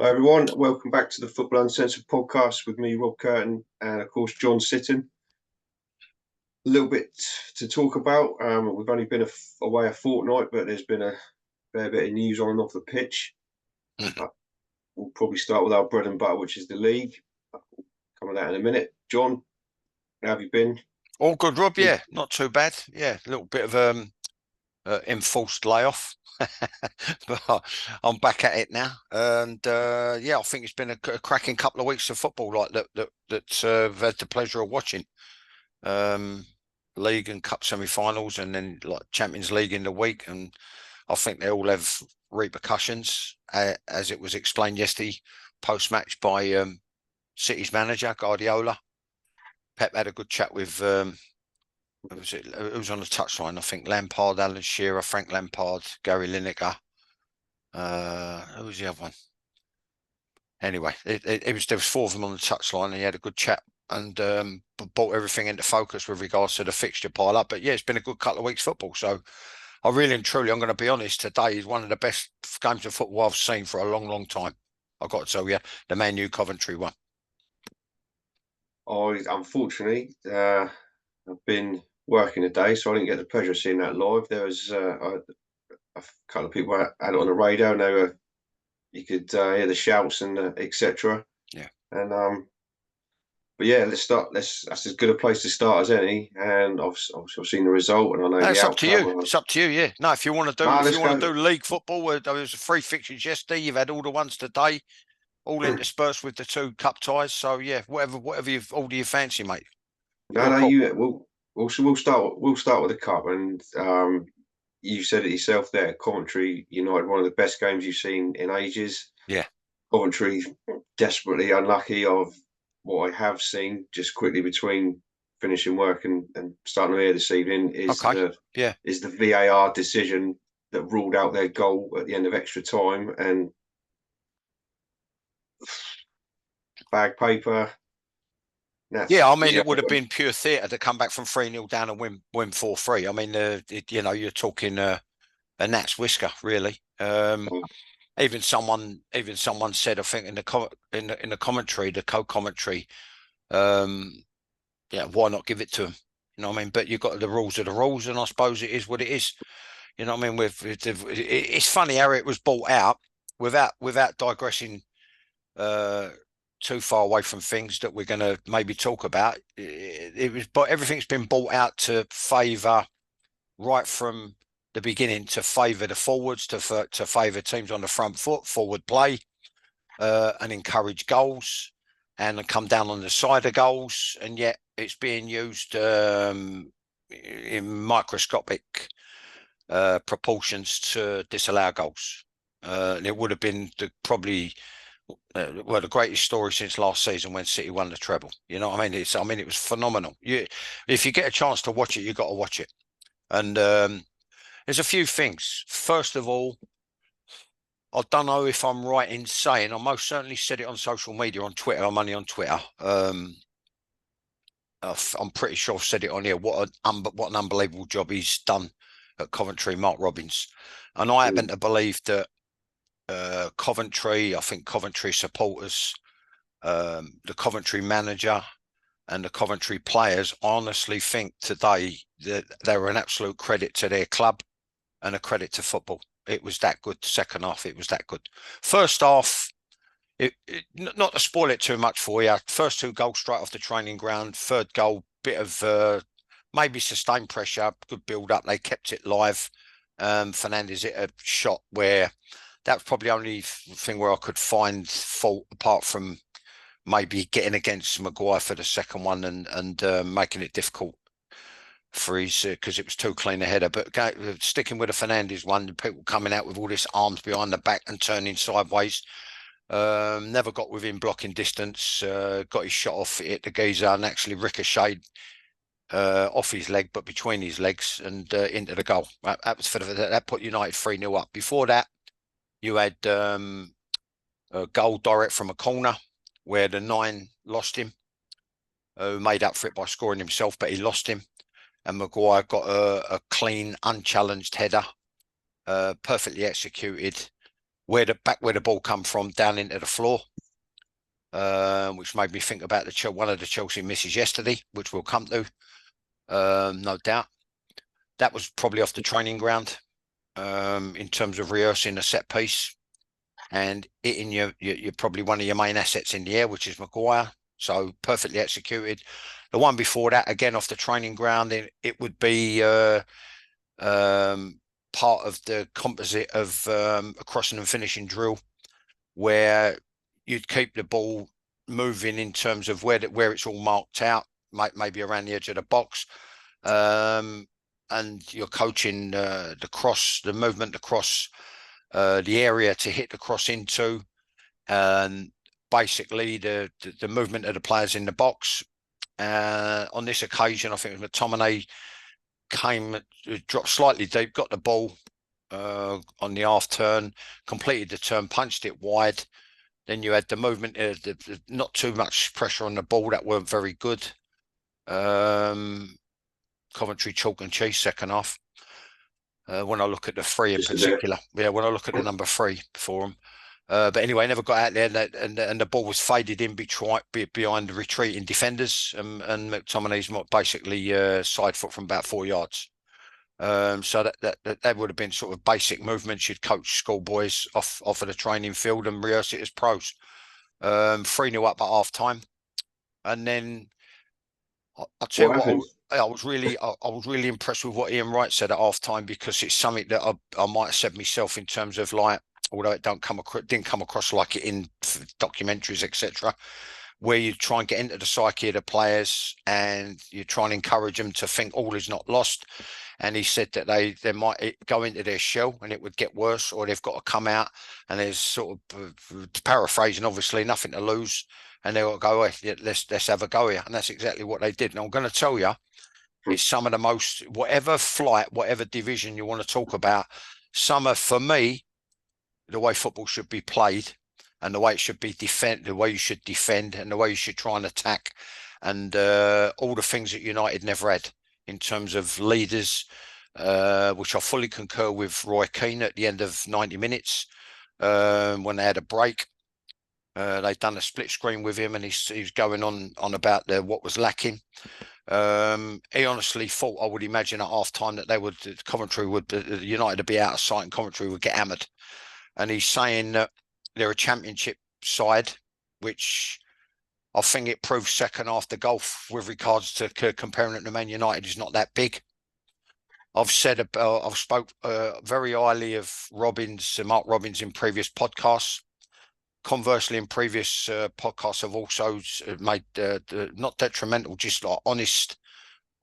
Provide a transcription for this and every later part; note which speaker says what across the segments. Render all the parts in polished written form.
Speaker 1: Hi everyone, welcome back to the Football Uncensored podcast with me, Rob Kirton, and of course John Sitton. A little bit to talk about. We've only been away a fortnight, but there's been a fair bit of news on and off the pitch. We'll probably start with our bread and butter, which is the league. We'll come on that in a minute. John, how have you been?
Speaker 2: All good, Rob. Yeah, not too bad. Yeah, a little bit of enforced layoff, but I'm back at it now. And yeah, I think it's been a cracking couple of weeks of football, like that I've had the pleasure of watching. League and Cup semi-finals, and then like Champions League in the week, and I think they all have repercussions, as it was explained yesterday post-match by City's manager Guardiola. Pep had a good chat with who was it? Who was on the touchline? I think Lampard, Alan Shearer, Frank Lampard, Gary Lineker. Who was the other one? Anyway, there was four of them on the touchline, and he had a good chat and brought everything into focus with regards to the fixture pile up. But yeah, it's been a good couple of weeks football. So I really and truly, I'm going to be honest, today is one of the best games of football I've seen for a long, long time. I've got to tell you, the Man U Coventry one.
Speaker 1: Unfortunately, I've been working a day, so I didn't get the pleasure of seeing that live. There was a couple of people had it on the radio, and you could hear the shouts and etc.
Speaker 2: Yeah.
Speaker 1: And but yeah, let's start. That's as good a place to start as any. And I've seen the result, and I know
Speaker 2: No,
Speaker 1: the
Speaker 2: it's up to
Speaker 1: outcome.
Speaker 2: you. It's up to you. Yeah. No, if you want to do, if
Speaker 1: Let's
Speaker 2: you want
Speaker 1: go.
Speaker 2: to do league football, there was 3 fixtures yesterday. You've had all the ones today, all interspersed with the 2 cup ties. So yeah, whatever you order your fancy, mate.
Speaker 1: No,
Speaker 2: Your
Speaker 1: no,
Speaker 2: call.
Speaker 1: we'll start with the cup, and you said it yourself there. Coventry United, one of the best games you've seen in ages.
Speaker 2: Yeah.
Speaker 1: Coventry desperately unlucky of what I have seen. Just quickly between finishing work and starting here this evening
Speaker 2: Okay. Yeah.
Speaker 1: is the VAR decision that ruled out their goal at the end of extra time, and bag paper.
Speaker 2: Yeah, I mean, it would have been pure theatre to come back from 3-0 down and win 4-3. I mean, you're talking a gnat's whisker, really. Even someone said, I think in the commentary, the co-commentary, yeah, why not give it to them? You know what I mean? But you've got the rules of the rules, and I suppose it is what it is. You know what I mean? It's funny how it was brought out without digressing too far away from things that we're going to maybe talk about. But everything's been brought out to favour right from the beginning, to favour the forwards, to favour teams on the front foot, forward play, and encourage goals, and come down on the side of goals, and yet it's being used in microscopic proportions to disallow goals. And it would have been probably the greatest story since last season when City won the treble. You know what I mean? It was phenomenal. If you get a chance to watch it, you've got to watch it. And there's a few things. First of all, I don't know if I'm right in saying, I most certainly said it on social media, on Twitter. I'm only on Twitter. I'm pretty sure I've said it on here. What an unbelievable job he's done at Coventry, Mark Robins. And I happen to believe that Coventry, I think Coventry supporters, the Coventry manager, and the Coventry players honestly think today that they were an absolute credit to their club and a credit to football. It was that good. Second half, it was that good. First half, not to spoil it too much for you, first 2 goals straight off the training ground. Third goal, bit of maybe sustained pressure, good build up. They kept it live. Fernandes hit a shot where that was probably the only thing where I could find fault, apart from maybe getting against Maguire for the second one and making it difficult for his, because it was too clean a header. But sticking with the Fernandes one, the people coming out with all this arms behind the back and turning sideways, never got within blocking distance, got his shot off, hit the geezer and actually ricocheted off his leg, but between his legs, and into the goal. That was that put United 3-0 up. Before that, you had a goal direct from a corner where the 9 lost him, who made up for it by scoring himself, but he lost him. And Maguire got a clean, unchallenged header, perfectly executed. where the ball come from down into the floor, which made me think about one of the Chelsea misses yesterday, which we'll come to, no doubt. That was probably off the training ground, in terms of rehearsing a set piece and hitting your probably one of your main assets in the air, which is Maguire. So perfectly executed. The one before that, again off the training ground, it would be part of the composite of a crossing and finishing drill, where you'd keep the ball moving in terms of where it's all marked out, maybe around the edge of the box, and you're coaching the movement across the area to hit the cross into, and basically the movement of the players in the box. On this occasion, I think it was McTominay dropped slightly deep, got the ball on the half turn, completed the turn, punched it wide. Then you had the movement, not too much pressure on the ball, that weren't very good. Coventry chalk and cheese second half. When I look at the three in particular, when I look at the number 3 for them. But anyway, never got out there, and the ball was faded in behind the retreating defenders, and McTominay's basically side foot from about 4 yards. So that would have been sort of basic movements you'd coach schoolboys off of the training field and rehearse it as pros. 3-0 up at half time, and then I'll tell you what, I was really impressed with what Ian Wright said at half time, because it's something that I might have said myself, in terms of, like, although it didn't come across like it in documentaries, etc., where you try and get into the psyche of the players and you try and encourage them to think all is not lost. And he said that they might go into their shell and it would get worse, or they've got to come out, and there's sort of, paraphrasing, obviously, nothing to lose, and they'll go, hey, let's have a go here. And that's exactly what they did. And I'm going to tell you, it's some of the most, whatever flight, whatever division you want to talk about, for me, the way football should be played, and the way it should be the way you should defend, and the way you should try and attack, and all the things that United never had in terms of leaders, which I fully concur with Roy Keane at the end of 90 minutes, when they had a break. They'd done a split screen with him, and he's going on about what was lacking. He honestly thought, I would imagine, at half time that United would be out of sight and Coventry would get hammered. And he's saying that they're a championship side, which I think it proves second half the gulf with regards to comparing it to Man United is not that big. I've spoke very highly of Mark Robbins in previous podcasts. Conversely, in previous podcasts, I've also made not detrimental, just like honest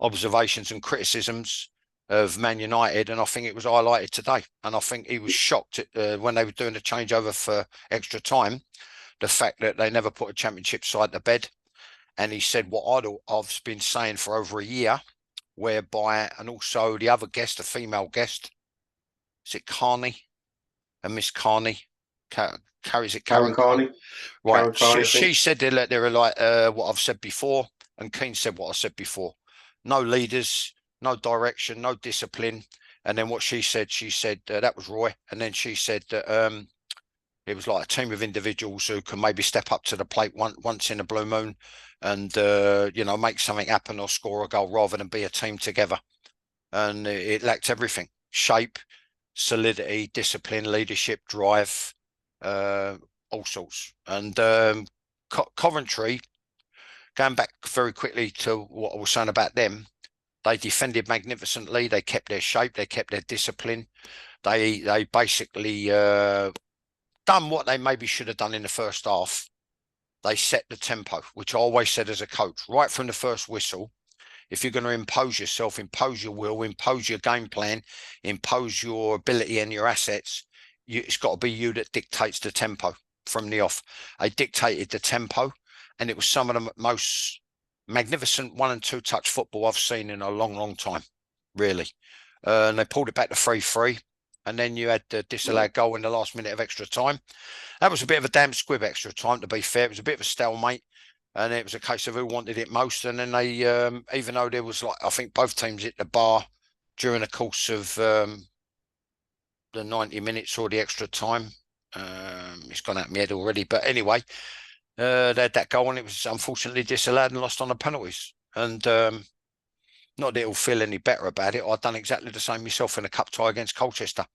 Speaker 2: observations and criticisms of Man United, and I think it was highlighted today. And I think he was shocked when they were doing the changeover for extra time, the fact that they never put a championship side to bed. And he said what I've been saying for over a year, whereby, and also the other guest, a female guest, is it Carney? And Miss Carney, Karen Carney? Right. She said they're like what I've said before, and Keane said what I said before. No leaders, no direction, no discipline. And then what she said that was Roy. And then she said that it was like a team of individuals who can maybe step up to the plate once in a blue moon and, make something happen or score a goal, rather than be a team together. And it lacked everything: shape, solidity, discipline, leadership, drive, all sorts. And Coventry, going back very quickly to what I was saying about them, they defended magnificently. They kept their shape. They kept their discipline. They basically done what they maybe should have done in the first half. They set the tempo, which I always said as a coach, right from the first whistle. If you're going to impose yourself, impose your will, impose your game plan, impose your ability and your assets, it's got to be you that dictates the tempo from the off. They dictated the tempo, and it was some of the most magnificent 1 and 2 touch football I've seen in a long, long time, really. And they pulled it back to 3-3. And then you had the disallowed goal in the last minute of extra time. That was a bit of a damn squib extra time, to be fair. It was a bit of a stalemate. And it was a case of who wanted it most. And then they, even though there was, I think both teams hit the bar during the course of the 90 minutes or the extra time. It's gone out of my head already. But anyway, they had that goal and it was unfortunately disallowed and lost on the penalties. And not that it'll feel any better about it. I've done exactly the same myself in a cup tie against Colchester.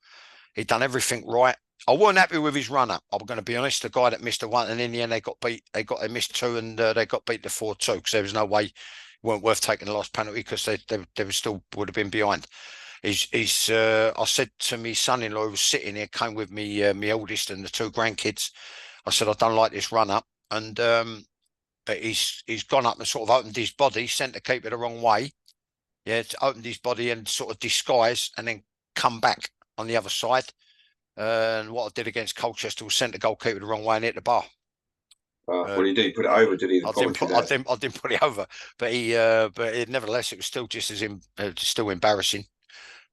Speaker 2: He'd done everything right. I wasn't happy with his run up. I'm going to be honest. The guy that missed the one, and in the end they got beat. They missed two, and they got beat the 4-2 because there was no way weren't worth taking the last penalty because they were still would have been behind. I said to my son-in-law who was sitting here, came with me, my eldest and the two grandkids. I said I don't like this run up, and he's gone up and sort of opened his body, sent the keeper the wrong way. Yeah, it's opened his body and sort of disguise, and then come back on the other side. And what I did against Colchester was sent the goalkeeper the wrong way and hit the bar.
Speaker 1: What did he do? Put it over? Did he?
Speaker 2: I didn't put it over, but nevertheless, it was still just as still embarrassing.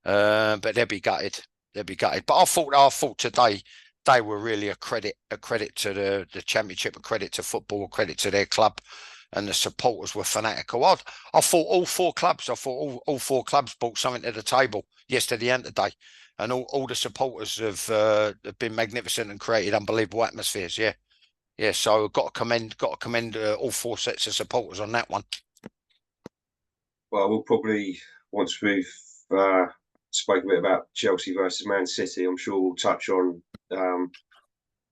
Speaker 2: But they'll be gutted. They'll be gutted. But I thought today they were really a credit to the championship, a credit to football, a credit to their club, and the supporters were fanatical. I thought all four clubs brought something to the table yesterday and today. And all the supporters have been magnificent and created unbelievable atmospheres. Yeah, yeah. So got to commend all four sets of supporters on that one.
Speaker 1: Well, we'll probably, once we've spoken a bit about Chelsea versus Man City, I'm sure we'll touch on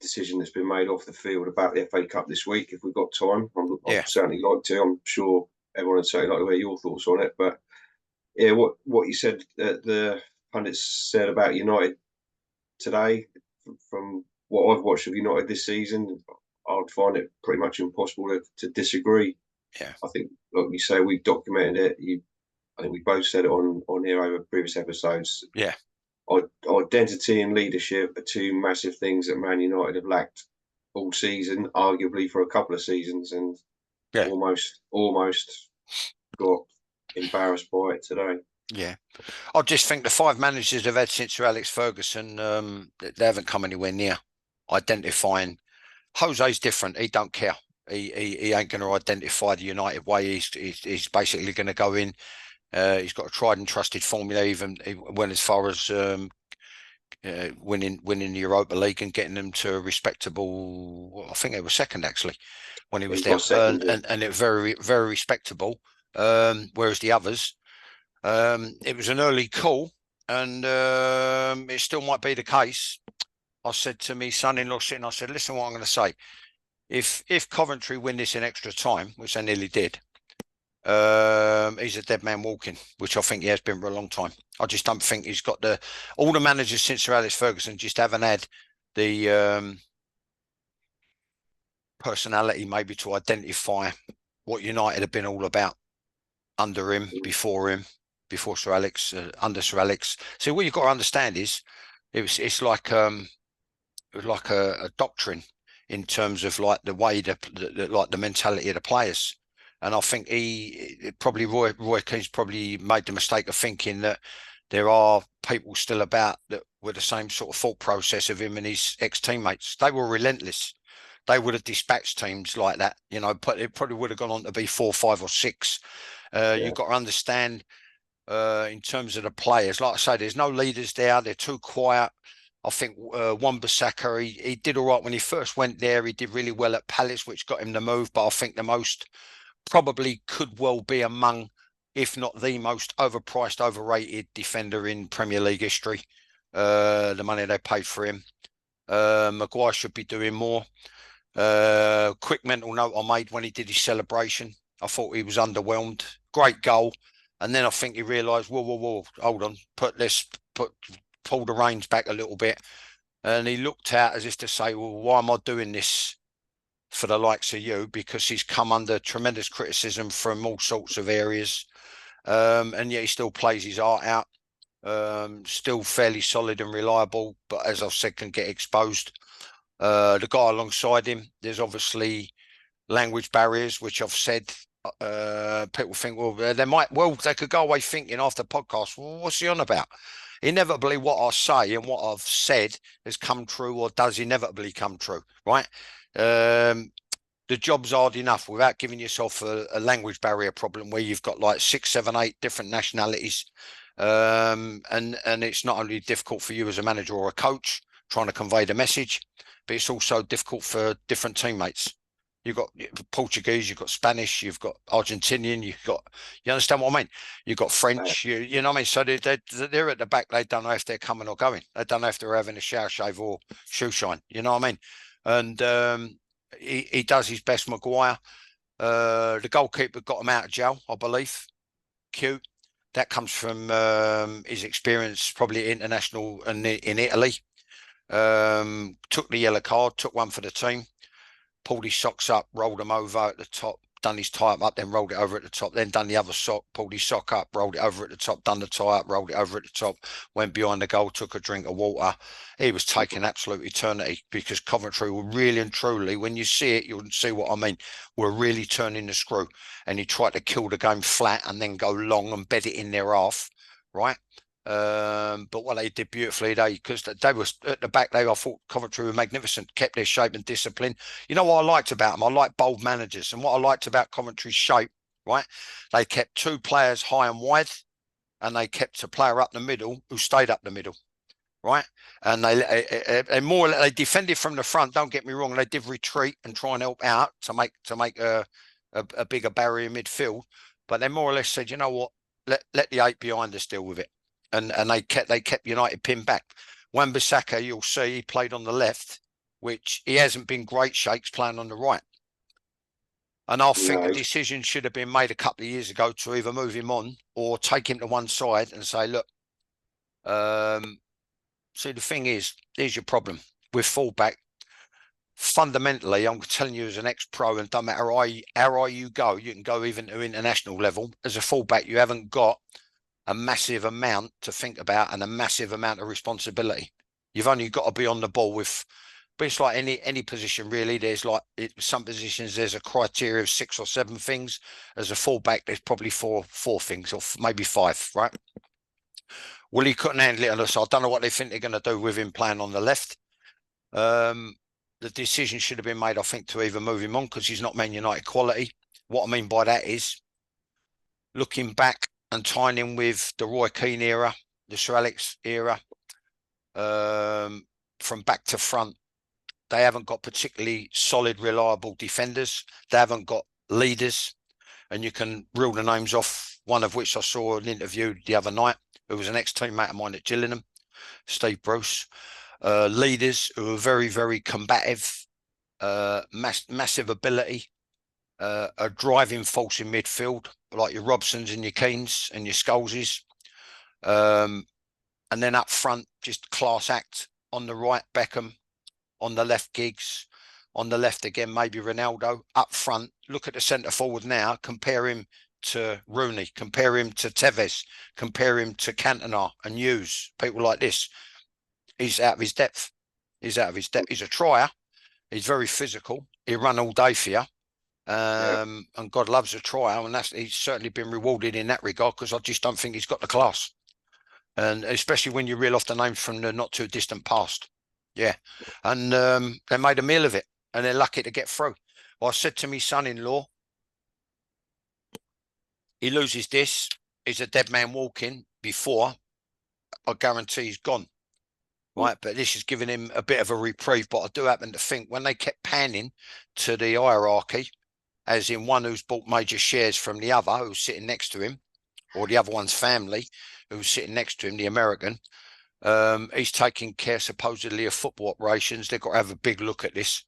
Speaker 1: decision that's been made off the field about the FA Cup this week if we've got time. I'd certainly like to. I'm sure everyone would certainly like to hear your thoughts on it. But yeah, what you said, the pundits said about United today, from what I've watched of United this season, I'd find it pretty much impossible to disagree.
Speaker 2: Yeah,
Speaker 1: I think, like you say, we've documented it. I think we both said it on here over previous episodes.
Speaker 2: Yeah,
Speaker 1: identity and leadership are two massive things that Man United have lacked all season, arguably for a couple of seasons, and almost got embarrassed by it today.
Speaker 2: Yeah, I just think the five managers they've had since Sir Alex Ferguson, they haven't come anywhere near identifying. Jose's different. He don't care. He ain't going to identify the United way. He's basically going to go in. He's got a tried and trusted formula. Even he went as far as winning the Europa League and getting them to a respectable. Well, I think they were second actually when he was there, and it was very respectable. Whereas the others. It was an early call, and it still might be the case. I said to me son-in-law sitting, I said, listen, what I'm going to say. If Coventry win this in extra time, which they nearly did, he's a dead man walking, which I think he has been for a long time. I just don't think he's got all the managers since Sir Alex Ferguson just haven't had the personality maybe to identify what United have been all about under him, before Sir Alex, under Sir Alex. See, what you've got to understand is it's like a doctrine in terms of like the way like the mentality of the players. And I think Roy Keane's probably made the mistake of thinking that there are people still about that were the same sort of thought process of him and his ex-teammates. They were relentless. They would have dispatched teams like that, but it probably would have gone on to be 4, 5 or 6. You've got to understand in terms of the players. Like I say, there's no leaders there. They're too quiet. I think Wan-Bissaka, he did all right when he first went there. He did really well at Palace, which got him the move. But I think the most probably could well be among, if not the most overpriced, overrated defender in Premier League history. The money they paid for him. Maguire should be doing more. Quick mental note I made when he did his celebration. I thought he was underwhelmed. Great goal. And then I think he realised, whoa, hold on, pull the reins back a little bit. And he looked out as if to say, well, why am I doing this for the likes of you? Because he's come under tremendous criticism from all sorts of areas. And yet he still plays his art out. Still fairly solid and reliable, but as I've said, can get exposed. The guy alongside him, there's obviously language barriers, which I've said. People think, they could go away thinking after the podcast, well, what's he on about? Inevitably, what I say and what I've said has come true or does inevitably come true, right? The job's hard enough without giving yourself a language barrier problem where you've got like 6, 7, 8 different nationalities. And it's not only difficult for you as a manager or a coach, trying to convey the message, but it's also difficult for different teammates. You've got Portuguese, you've got Spanish, you've got Argentinian, you understand what I mean? You've got French, you know what I mean? So they're at the back, they don't know if they're coming or going. They don't know if they're having a shower shave or shoe shine, you know what I mean? And he does his best, Maguire. The goalkeeper got him out of jail, I believe. Cute. That comes from his experience, probably international in Italy. Took the yellow card, took one for the team, pulled his socks up, rolled them over at the top, done his tie up, then rolled it over at the top, then done the other sock, pulled his sock up, rolled it over at the top, done the tie up, rolled it over at the top, went behind the goal, took a drink of water. He was taking absolute eternity because Coventry were really and truly, when you see it, you'll see what I mean, were really turning the screw. And he tried to kill the game flat and then go long and bed it in their half, right? But what they did beautifully, because they were at the back, I thought Coventry were magnificent, kept their shape and discipline. You know what I liked about them? I like bold managers. And what I liked about Coventry's shape, right? They kept two players high and wide, and they kept a player up the middle who stayed up the middle, right? And they defended from the front. Don't get me wrong, they did retreat and try and help out to make a bigger barrier in midfield. But they more or less said, you know what, let the 8 behind us deal with it. And they kept United pinned back. Wan-Bissaka, you'll see, he played on the left, which he hasn't been great shakes playing on the right. And I think a decision should have been made a couple of years ago to either move him on or take him to one side and say, look, see, the thing is, here's your problem with fullback. Fundamentally, I'm telling you as an ex-pro, and don't matter how you go, you can go even to international level. As a fullback, you haven't got a massive amount to think about and a massive amount of responsibility. You've only got to be on the ball with, but it's like any position really. There's like some positions, there's a criteria of 6 or 7 things. As a fullback, there's probably four things, or maybe 5, right? Well, he couldn't handle it, and so I don't know what they think they're going to do with him playing on the left. The decision should have been made, I think, to either move him on because he's not Man United quality. What I mean by that is, looking back and tying in with the Roy Keane era, the Sir Alex era, from back to front, they haven't got particularly solid, reliable defenders. They haven't got leaders, and you can reel the names off, one of which I saw an interview the other night, who was an ex-teammate of mine at Gillingham, Steve Bruce. Leaders who are very, very combative, massive ability, a driving force in midfield, like your Robsons and your Keanes and your Scholeses. And then up front, just class act. On the right, Beckham. On the left, Giggs. On the left again, maybe Ronaldo. Up front, look at the centre forward now. Compare him to Rooney. Compare him to Tevez. Compare him to Cantona and Hughes. People like this. He's out of his depth. He's out of his depth. He's a trier. He's very physical. He run all day for you. And God loves a trier. And he's certainly been rewarded in that regard because I just don't think he's got the class. And especially when you reel off the names from the not too distant past. Yeah. And they made a meal of it. And they're lucky to get through. Well, I said to my son-in-law, he loses this. He's a dead man walking before. I guarantee he's gone. Right, but this is giving him a bit of a reprieve. But I do happen to think when they kept panning to the hierarchy, as in one who's bought major shares from the other who's sitting next to him, or the other one's family who's sitting next to him, the American, he's taking care supposedly of football operations. They've got to have a big look at this.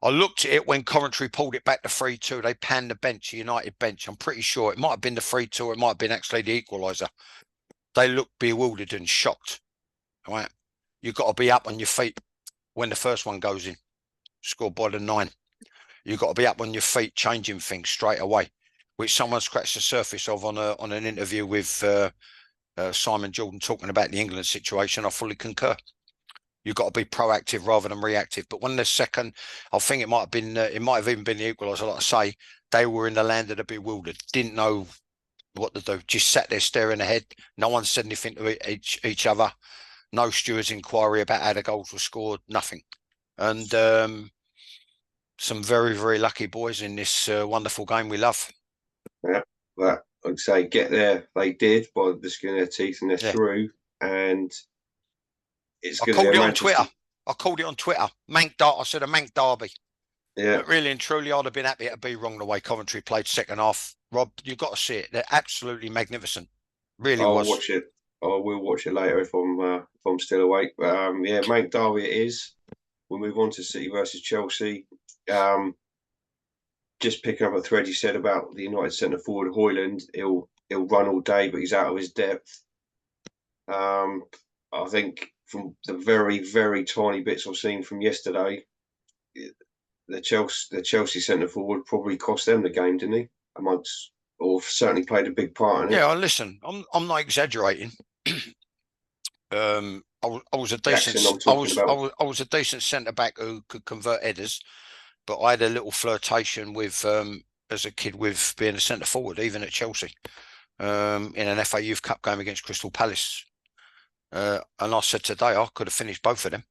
Speaker 2: I looked at it when Coventry pulled it back to 3-2. They panned the bench, the United bench. I'm pretty sure it might have been the 3-2. It might have been actually the equaliser. They looked bewildered and shocked. Right. You've got to be up on your feet when the first one goes in, scored by the 9. You've got to be up on your feet, changing things straight away, which someone scratched the surface of on an interview with Simon Jordan talking about the England situation. I fully concur. You've got to be proactive rather than reactive. But when the second, I think it might have even been the equaliser, like I say, they were in the land of the bewildered, didn't know what to do, just sat there staring ahead. No one said anything to each other. No stewards' inquiry about how the goals were scored, nothing. And some very, very lucky boys in this wonderful game we love.
Speaker 1: Yeah, but I'd say get there, they did by the skin of their teeth and they're through. And it's
Speaker 2: I
Speaker 1: going to be
Speaker 2: called
Speaker 1: a
Speaker 2: it on
Speaker 1: Manchester.
Speaker 2: Twitter. I called it on Twitter. I said a Mank derby.
Speaker 1: Yeah.
Speaker 2: But really and truly, I'd have been happy to be wrong the way Coventry played second half. Rob, you've got to see it. They're absolutely magnificent. Really
Speaker 1: I'll
Speaker 2: was.
Speaker 1: watch it. I will watch it later if I'm still awake. But yeah, Mank derby it is. We'll move on to City versus Chelsea. Just picking up a thread you said about the United centre forward Hoyland. He'll run all day, but he's out of his depth. I think from the very, very tiny bits I've seen from yesterday, the Chelsea centre forward probably cost them the game, didn't he? Amongst, or certainly played a big part in it.
Speaker 2: Yeah, listen, I'm not exaggerating. I was a
Speaker 1: Jackson,
Speaker 2: decent
Speaker 1: I'm talking about.
Speaker 2: I was a decent centre back who could convert headers, but I had a little flirtation with as a kid with being a centre forward, even at Chelsea, in an FA Youth Cup game against Crystal Palace. And I said today I could have finished both of them.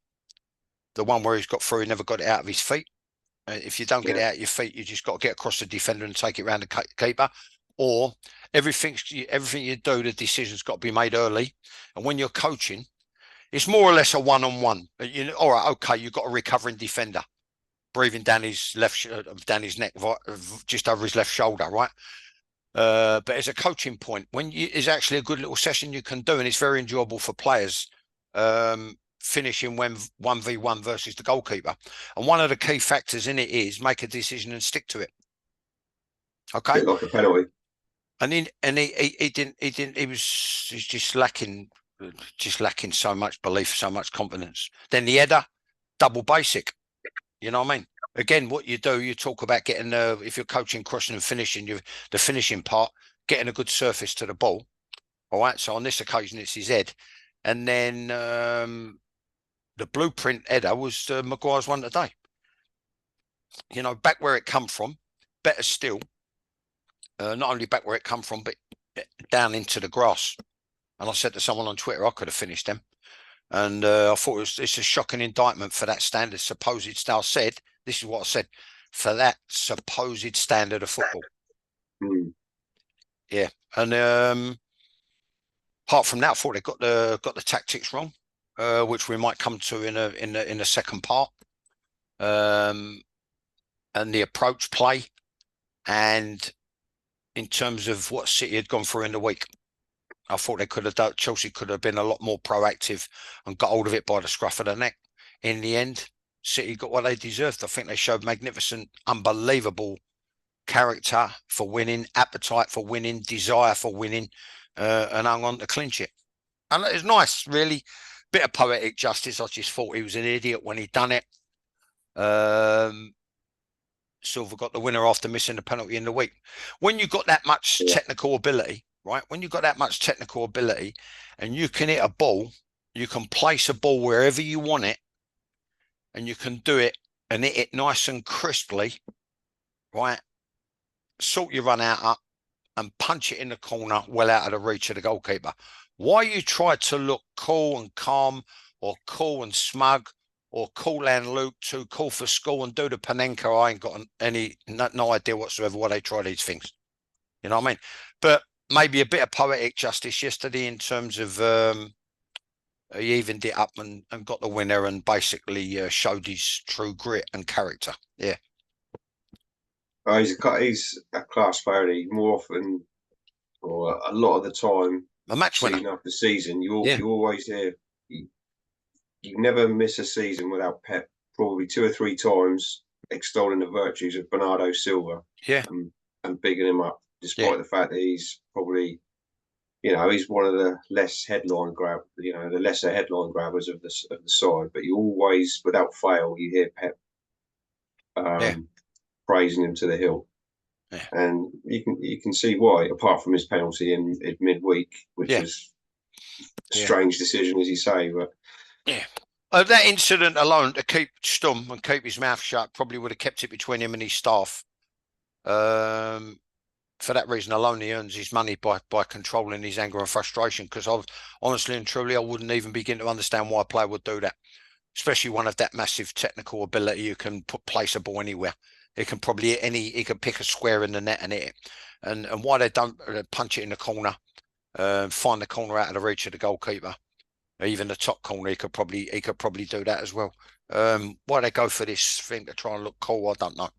Speaker 2: The one where he's got through, he never got it out of his feet. If you don't get it out of your feet, you just got to get across the defender and take it around the keeper. Or everything you do, the decision's got to be made early. And when you're coaching, it's more or less a one-on-one. All right, okay, you've got a recovering defender breathing down his down his neck, just over his left shoulder, right? But as a coaching point, it's actually a good little session you can do, and it's very enjoyable for players. Finishing when 1v1 versus the goalkeeper, and one of the key factors in it is make a decision and stick to it. Okay,
Speaker 1: Bit like a penalty.
Speaker 2: and he didn't. He's just lacking so much belief, so much confidence. Then the header, double basic. You know what I mean? Again, what you do, you talk about getting if you're coaching crossing and finishing, the finishing part, getting a good surface to the ball. All right. So on this occasion, it's his head, and then the blueprint header was Maguire's one today. You know, back where it come from. Better still, not only back where it come from, but down into the grass. And I said to someone on Twitter, I could have finished them. And I thought it's a shocking indictment for that standard supposed style. Said this is what I said for that supposed standard of football. Yeah, and apart from that, I thought they got the tactics wrong, which we might come to in the second part. And the approach play, and in terms of what City had gone through in the week. I thought they could have done. Chelsea could have been a lot more proactive and got hold of it by the scruff of the neck. In the end, City got what they deserved. I think they showed magnificent, unbelievable character for winning, appetite for winning, desire for winning, and hung on to clinch it. And it was nice, really. Bit of poetic justice. I just thought he was an idiot when he done it. Silva got the winner after missing the penalty in the week. When you got that much technical ability, right? When you got that much technical ability and you can hit a ball, you can place a ball wherever you want it, and you can do it and hit it nice and crisply, right? Sort your run out up and punch it in the corner well out of the reach of the goalkeeper. Why you try to look cool and calm or cool and smug or cool and Luke too cool for school and do the Panenka, I ain't got no idea whatsoever why they try these things. You know what I mean? But maybe a bit of poetic justice yesterday in terms of he evened it up and got the winner and basically showed his true grit and character. Yeah.
Speaker 1: He's a class player. More often, or a lot of the time,
Speaker 2: A match winner.
Speaker 1: Season after season, you always hear you never miss a season without Pep probably 2 or 3 times extolling the virtues of Bernardo Silva.
Speaker 2: Yeah.
Speaker 1: And bigging him up, despite the fact that he's probably, he's one of the lesser headline grabbers of the side. But you always, without fail, you hear Pep praising him to the hill.
Speaker 2: Yeah.
Speaker 1: And you can see why, apart from his penalty in midweek, which was a strange decision, as you say. But
Speaker 2: that incident alone, to keep stum and keep his mouth shut, probably would have kept it between him and his staff. For that reason alone, he earns his money by controlling his anger and frustration. Because honestly and truly, I wouldn't even begin to understand why a player would do that, especially one of that massive technical ability. You can place a ball anywhere. He can probably hit he can pick a square in the net and hit it. And why they don't punch it in the corner, find the corner out of the reach of the goalkeeper. Even the top corner, he could probably do that as well. Why they go for this thing to try and look cool, I don't know.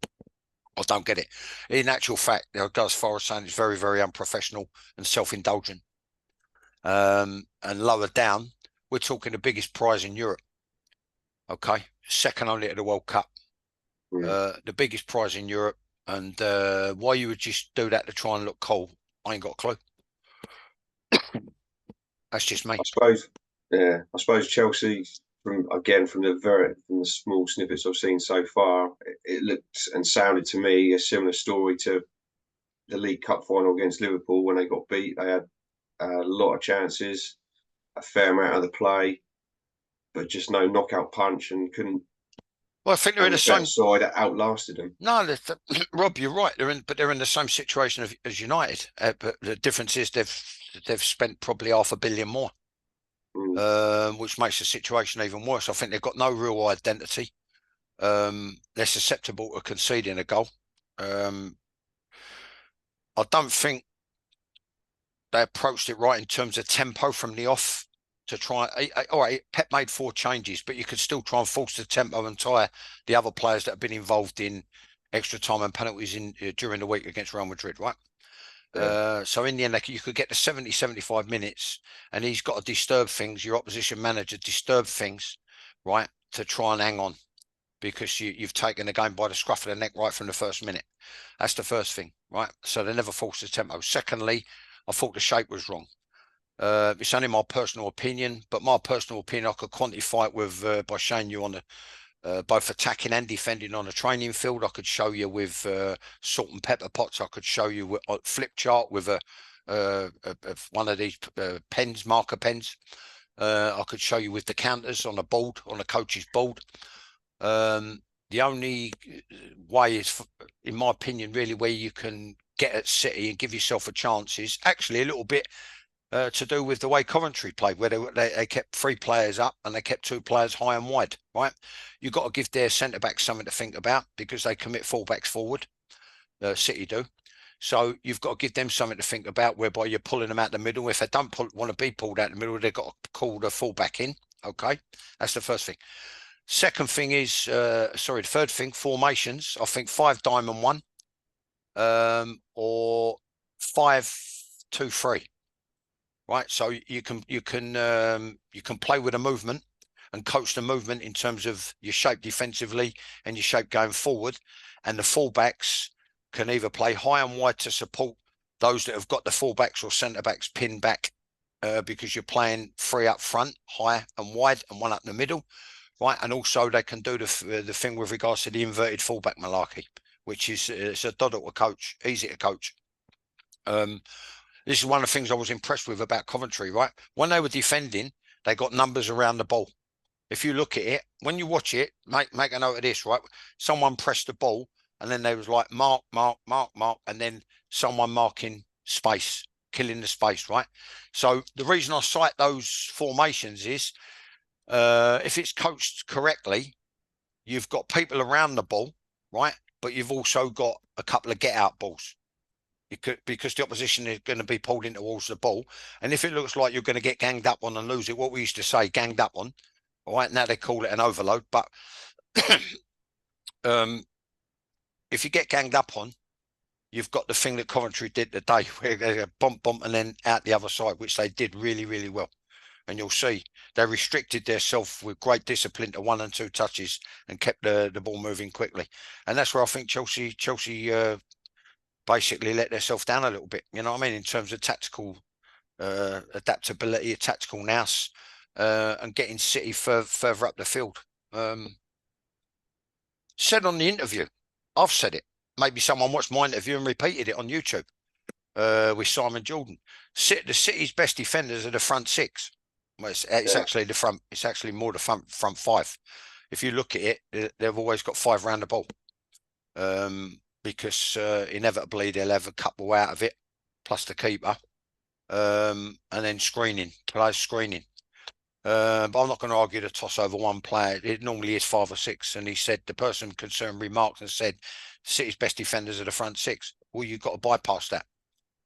Speaker 2: I don't get it. In actual fact, they'll go as far as saying it's very, very unprofessional and self-indulgent. And lower down, we're talking the biggest prize in Europe. Okay, second only to the World Cup. The biggest prize in Europe. And why you would just do that to try and look cool, I ain't got a clue. That's just me.
Speaker 1: I suppose Chelsea, from the small snippets I've seen so far, it looked and sounded to me a similar story to the League Cup final against Liverpool when they got beat. They had a lot of chances, a fair amount of the play, but just no knockout punch, and couldn't.
Speaker 2: Well, I think they're in the same
Speaker 1: side that outlasted them.
Speaker 2: No, Rob, you're right. They're in the same situation as United. But the difference is they've spent probably £500 million more, which makes the situation even worse. I think they've got no real identity. They're susceptible to conceding a goal. I don't think they approached it right in terms of tempo from the off to try. All right, Pep made 4 changes, but you could still try and force the tempo and tire the other players that have been involved in extra time and penalties during the week against Real Madrid, right? Yeah. So in the end, you could get to 70, 75 minutes, and he's got to disturb things. Your opposition manager disturb things, right, to try and hang on, because you've taken the game by the scruff of the neck right from the first minute. That's the first thing, right? So they never forced the tempo. Secondly, I thought the shape was wrong. It's only my personal opinion, but my personal opinion I could quantify it with by showing you on the both attacking and defending on a training field. I could show you with salt and pepper pots. I could show you with a flip chart with one of these pens, marker pens. I could show you with the counters on a board, on a coach's board. The only way is, in my opinion, really where you can get at City and give yourself a chance is actually a little bit to do with the way Coventry played, where they kept 3 players up and they kept 2 players high and wide, right? You've got to give their centre-backs something to think about, because they commit full-backs forward, City do. So you've got to give them something to think about, whereby you're pulling them out the middle. If they don't want to be pulled out the middle, they've got to call the full-back in, okay? That's the first thing. Second thing is, the third thing, formations. I think 5-diamond 1 or 5-2-3. Right, so you can play with the movement and coach the movement in terms of your shape defensively and your shape going forward, and the fullbacks can either play high and wide to support those that have got the fullbacks or centre backs pinned back, because you're playing 3 up front, high and wide, and 1 up in the middle, right? And also they can do the thing with regards to the inverted fullback malarkey, which is it's a doddle to coach, easy to coach. This is one of the things I was impressed with about Coventry, right? When they were defending, they got numbers around the ball. If you look at it, when you watch it, make a note of this, right? Someone pressed the ball, and then they was like, mark, mark, mark, mark, and then someone marking space, killing the space, right? So the reason I cite those formations is, if it's coached correctly, you've got people around the ball, right? But you've also got a couple of get-out balls. Because the opposition is going to be pulled in towards the ball. And if it looks like you're going to get ganged up on and lose it, what we used to say, ganged up on, all right, now they call it an overload. But if you get ganged up on, you've got the thing that Coventry did today, where they bump, and then out the other side, which they did really, really well. And you'll see they restricted themselves with great discipline to 1 and 2 touches and kept the ball moving quickly. And that's where I think Chelsea basically let themselves down a little bit, you know what I mean, in terms of tactical adaptability, tactical nous, and getting City further up the field. Said on the interview, I've said it, maybe someone watched my interview and repeated it on YouTube, with Simon Jordan. The City's best defenders are the front 6. Well, it's actually the front, it's actually more the front 5. If you look at it, they've always got 5 round the ball. Because inevitably they'll have a couple out of it, plus the keeper, and then players screening. But I'm not going to argue the toss over one player. It normally is 5 or 6. And he said, the person concerned remarked and said, City's best defenders are the front 6. Well, you've got to bypass that,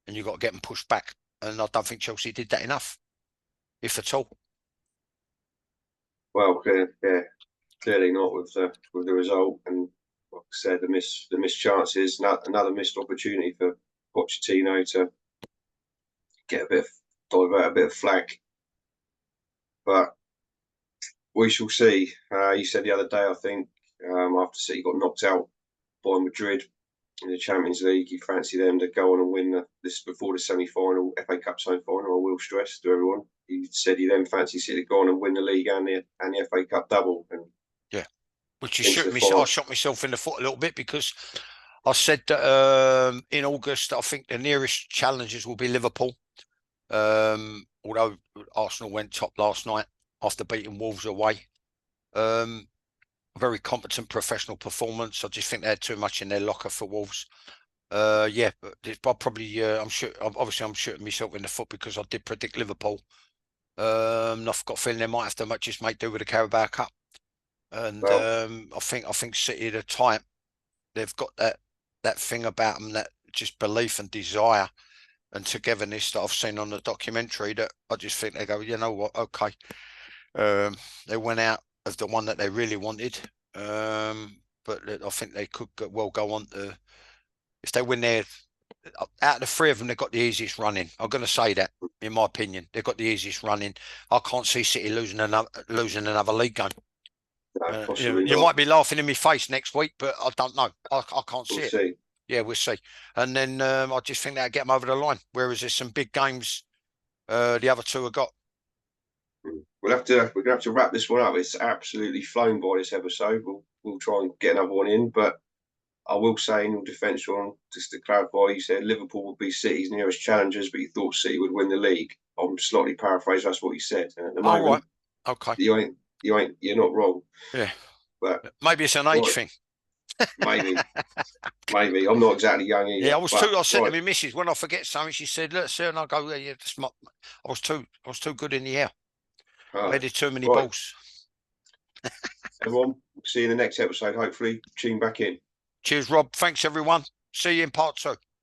Speaker 2: and you've got to get them pushed back. And I don't think Chelsea did that enough, if at all.
Speaker 1: Well, yeah, clearly not with the result, and like I said, the missed chances, another missed opportunity for Pochettino to get a bit of divert a bit of flag. But we shall see. You said the other day, I think, after City got knocked out by Madrid in the Champions League, you fancy them to go on and win this before the semi-final, FA Cup semi-final. I will stress to everyone. You said you then fancy City to go on and win the league and the FA Cup double, and
Speaker 2: Yeah, which is
Speaker 1: into
Speaker 2: shooting
Speaker 1: the
Speaker 2: me. I
Speaker 1: final.
Speaker 2: shot myself in the foot a little bit because I said that in August I think the nearest challengers will be Liverpool. Although Arsenal went top last night after beating Wolves away. Very competent professional performance. I just think they had too much in their locker for Wolves. Yeah, but I probably I'm sure obviously I'm shooting myself in the foot because I did predict Liverpool. I've got a feeling they might have to just make do with the Carabao Cup. And
Speaker 1: Well,
Speaker 2: I think City at a time they've got that thing about them, that just belief and desire and togetherness that I've seen on the documentary, that I just think they go, you know what, okay. They went out of the one that they really wanted, but I think they could well go on to, if they win their, out of the three of them, they've got the easiest running. I'm going to say that, in my opinion, they've got the easiest running. I can't see City losing another league game.
Speaker 1: no, possibly
Speaker 2: You
Speaker 1: not.
Speaker 2: might be laughing in my face next week, but I don't know. I can't
Speaker 1: We'll
Speaker 2: see it.
Speaker 1: see.
Speaker 2: Yeah, we'll see. And then I just think that'll get them over the line. Whereas there's some big games the other two have got.
Speaker 1: We're gonna have to wrap this one up. It's absolutely flown by this episode. We'll try and get another one in, but I will say in your defence, Sean, just to clarify, you said Liverpool would be City's nearest challengers, but you thought City would win the league. I'm slightly paraphrasing. That's what you said. And at the
Speaker 2: All right.
Speaker 1: moment,
Speaker 2: Okay.
Speaker 1: you're not wrong.
Speaker 2: Yeah.
Speaker 1: But
Speaker 2: Maybe it's an age
Speaker 1: right,
Speaker 2: thing.
Speaker 1: maybe, maybe I'm not exactly young
Speaker 2: Yeah,
Speaker 1: either.
Speaker 2: I was
Speaker 1: But
Speaker 2: too. I said to
Speaker 1: right,
Speaker 2: my missus when I forget something, she said, "Look, sir," and I go, "Yeah, that's my." I was too good in the air. I
Speaker 1: uh,
Speaker 2: headed too many
Speaker 1: right,
Speaker 2: balls.
Speaker 1: everyone. See you in the next episode. Hopefully, tune back in.
Speaker 2: Cheers, Rob. Thanks, everyone. See you in part two.